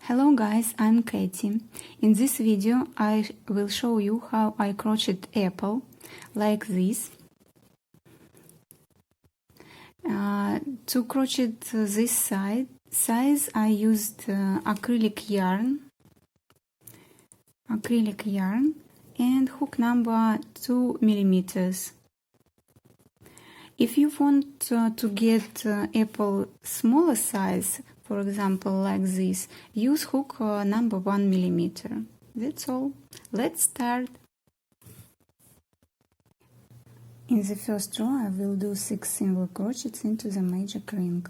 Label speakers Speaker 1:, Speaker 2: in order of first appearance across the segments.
Speaker 1: Hello guys, I'm Katie. In this video I will show you how I crocheted apple like this. To crochet this size I used acrylic yarn and hook number 2 millimeters. If you want to get apple smaller size, for example like this, use hook number 1 millimeter. That's all. Let's start. In the first row I will do 6 single crochets into the magic ring.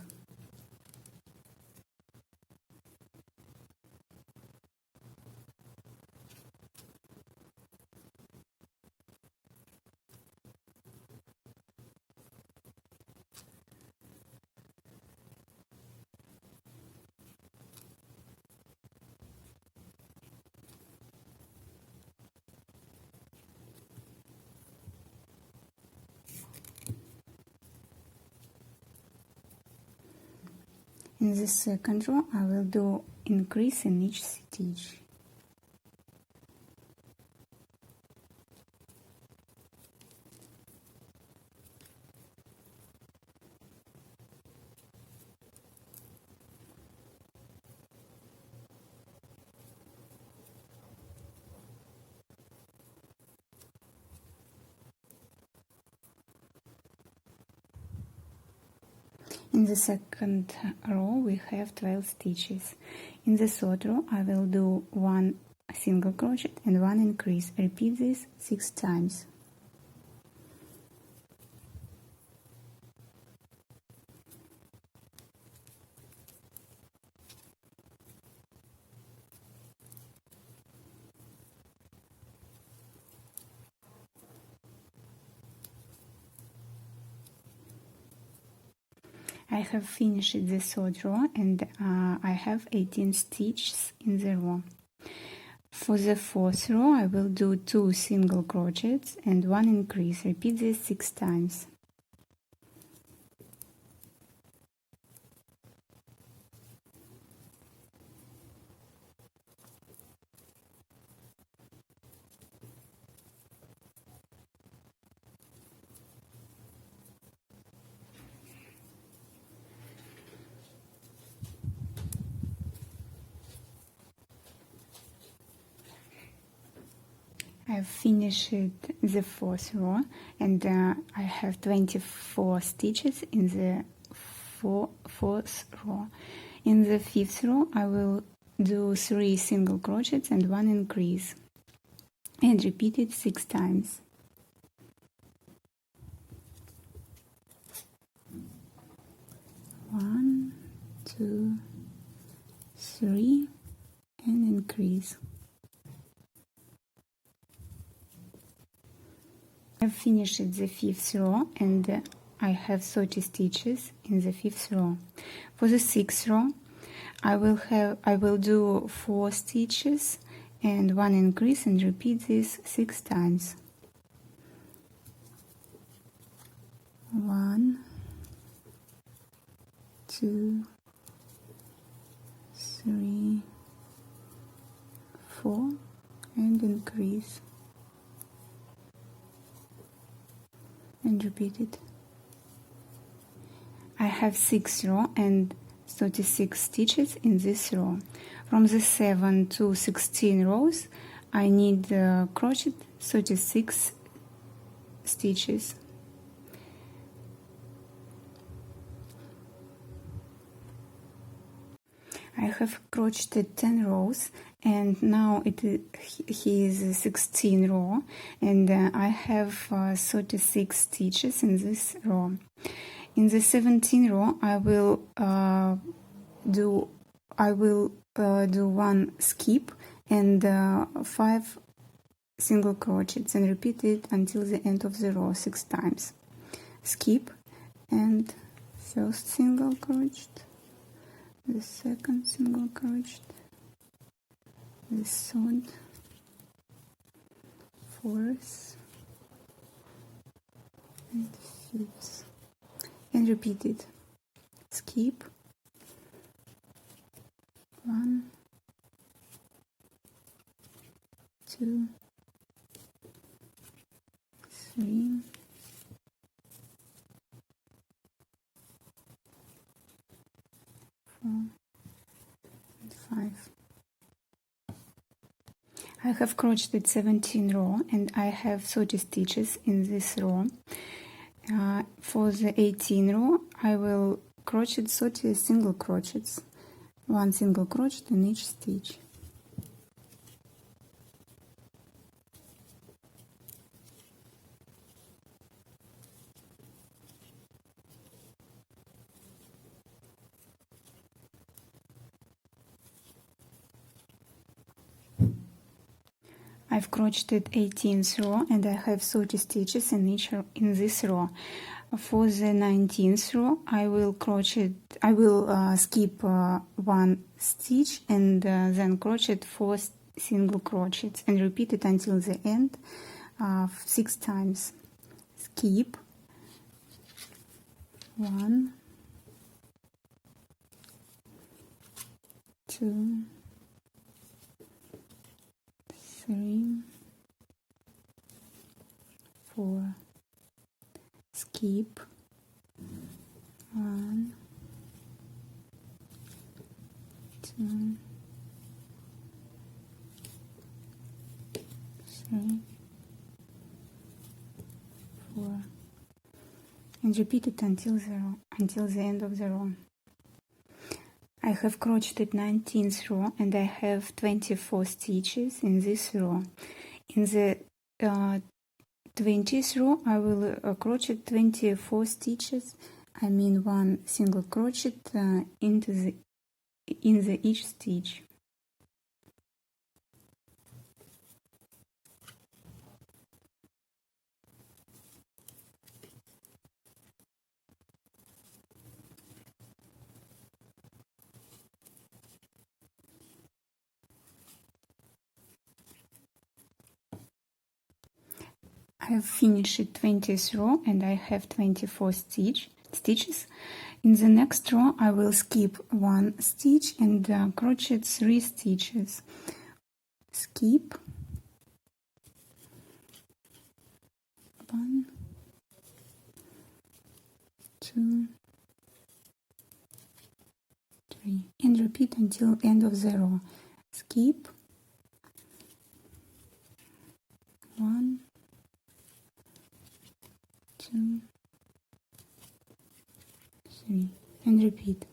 Speaker 1: In the second row I will do increase in each stitch. In the second row we have 12 stitches. In the third row I will do 1 single crochet and 1 increase. Repeat this 6 times. I have finished the third row and I have 18 stitches in the row. For the fourth row I will do 2 single crochets and 1 increase. Repeat this 6 times. I've finished the fourth row and I have 24 stitches in the fourth row. In the fifth row I will do 3 single crochets and 1 increase and repeat it 6 times. One, 2, 3 and increase. I've finished the fifth row and I have 30 stitches in the fifth row. For the sixth row I will do 4 stitches and 1 increase and repeat this 6 times. 1, 2, 3, 4 and increase. And repeat it. I have 6 rows and 36 stitches in this row. From the 7 to 16 rows I need crochet 36 stitches. I have crocheted 10 rows and now he is 16 row and I have 36 stitches in this row. In the 17th row I will do 1 skip and 5 single crochets and repeat it until the end of the row 6 times. Skip and first single crochet, the second single crochet, the third, fourth and fifth, and repeat it. Skip 1, 2, 3, 4, and 5. I have crocheted 17 row and I have 30 stitches in this row. For the 18 row I will crochet 30 single crochets, one single crochet in each stitch. I've crocheted 18th row and I have 30 stitches in this row. For the 19th row I will skip one stitch and then crochet 4 single crochets and repeat it until the end 6 times. Skip 1, 2, 3, 4, skip 1, 2, 3, 4, and repeat it until the end of the row. I have crocheted 19th row and I have 24 stitches in this row. In the 20th row I will crochet 24 stitches, I mean one single crochet in each stitch. I have finished 20th row and I have 24 stitches. In the next row I will skip one stitch and crochet 3 stitches. Skip 1, 2, 3 and repeat until end of the row. Skip 1, 2, 3 and repeat.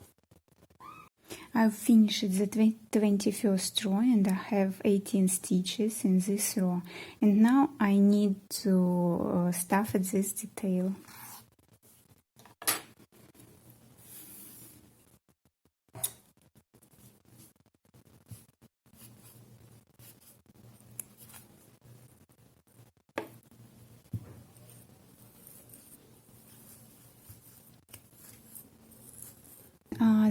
Speaker 1: I've finished the 21st row and I have 18 stitches in this row, and now I need to stuff at this detail.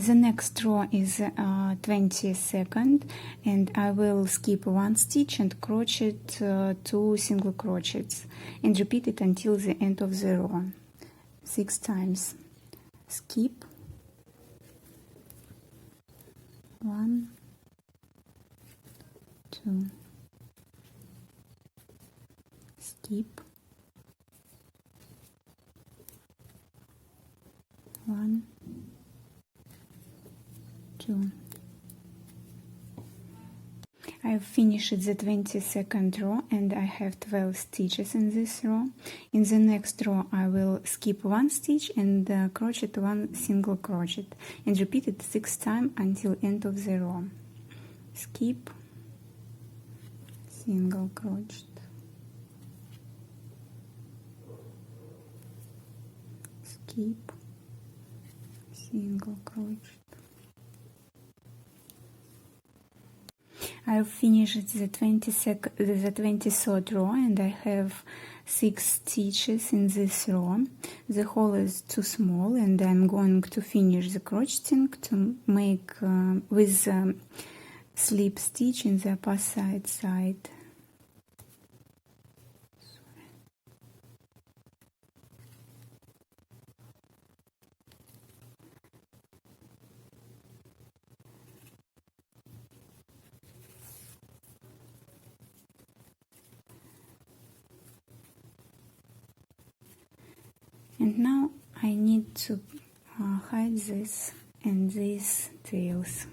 Speaker 1: The next row is 22nd and I will skip one stitch and crochet 2 single crochets and repeat it until the end of the row 6 times. Skip 1, 2, skip 1, 2. I've finished the 22nd row and I have 12 stitches in this row. In the next row I will skip one stitch and crochet one single crochet and repeat it 6 times until end of the row. Skip, single crochet, skip, single crochet. I've finished the 23rd row and I have 6 stitches in this row. The hole is too small and I'm going to finish the crocheting to make with slip stitch in the opposite side. And now I need to hide this and these tails.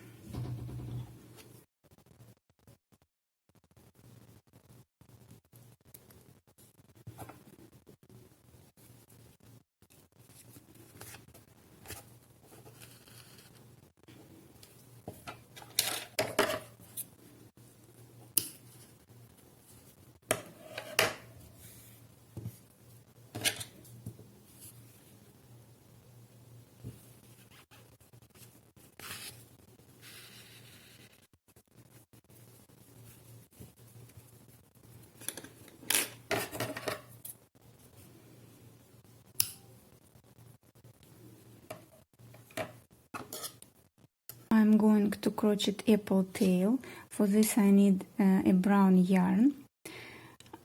Speaker 1: I'm going to crochet apple tail. For this I need a brown yarn.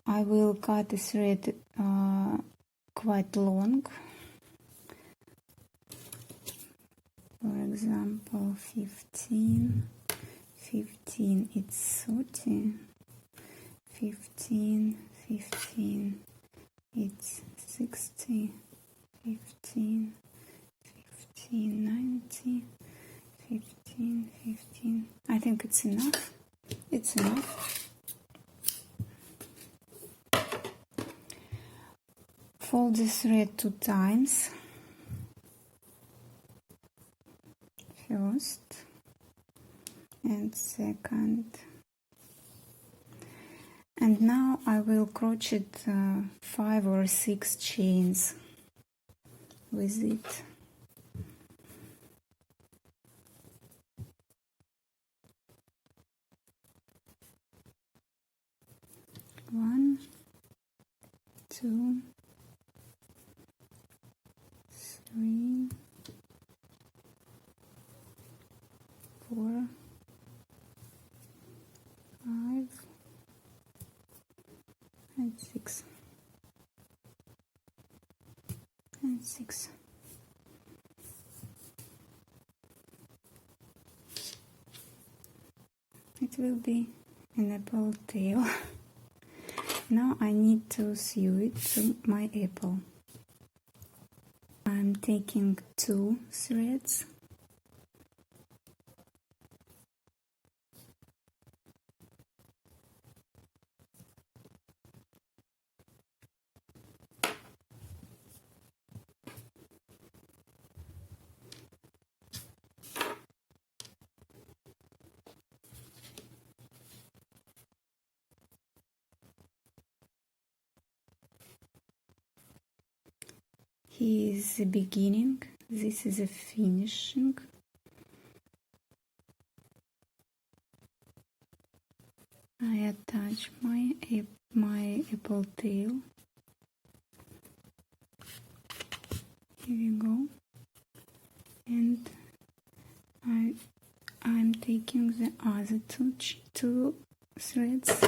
Speaker 1: I will cut a thread quite long. For example, 15, it's 30, 15, it's 60, 15, 90, 15. I think it's enough. It's enough. Fold the thread 2 times. First and second. And now I will crochet 5 or 6 chains with it. 1, 2, 3, 4, 5, and 6. And 6. It will be an apple tail. Now I need to sew it to my apple. I'm taking 2 threads. Here is the beginning, this is the finishing. I attach my apple tail. Here we go. And I'm taking the other two threads.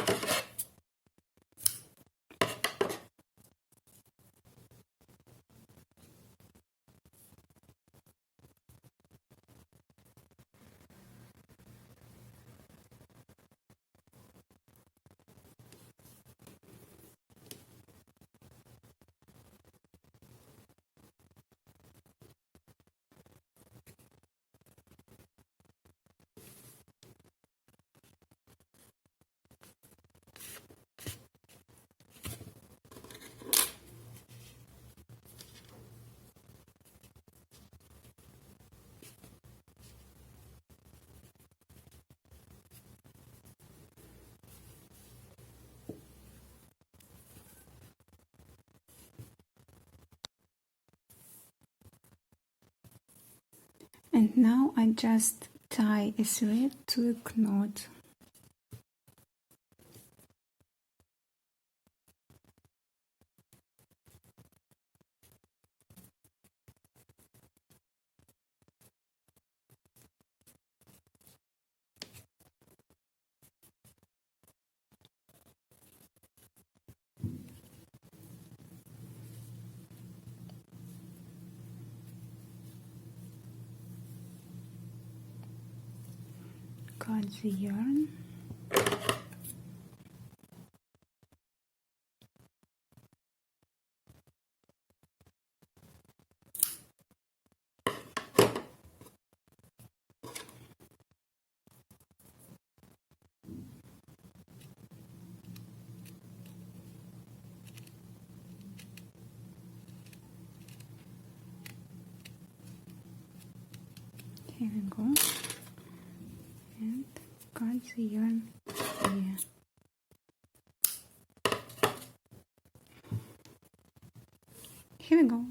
Speaker 1: And now I just tie a thread to a knot. Cut the yarn. Here we go. And cut the yarn here. Here we go.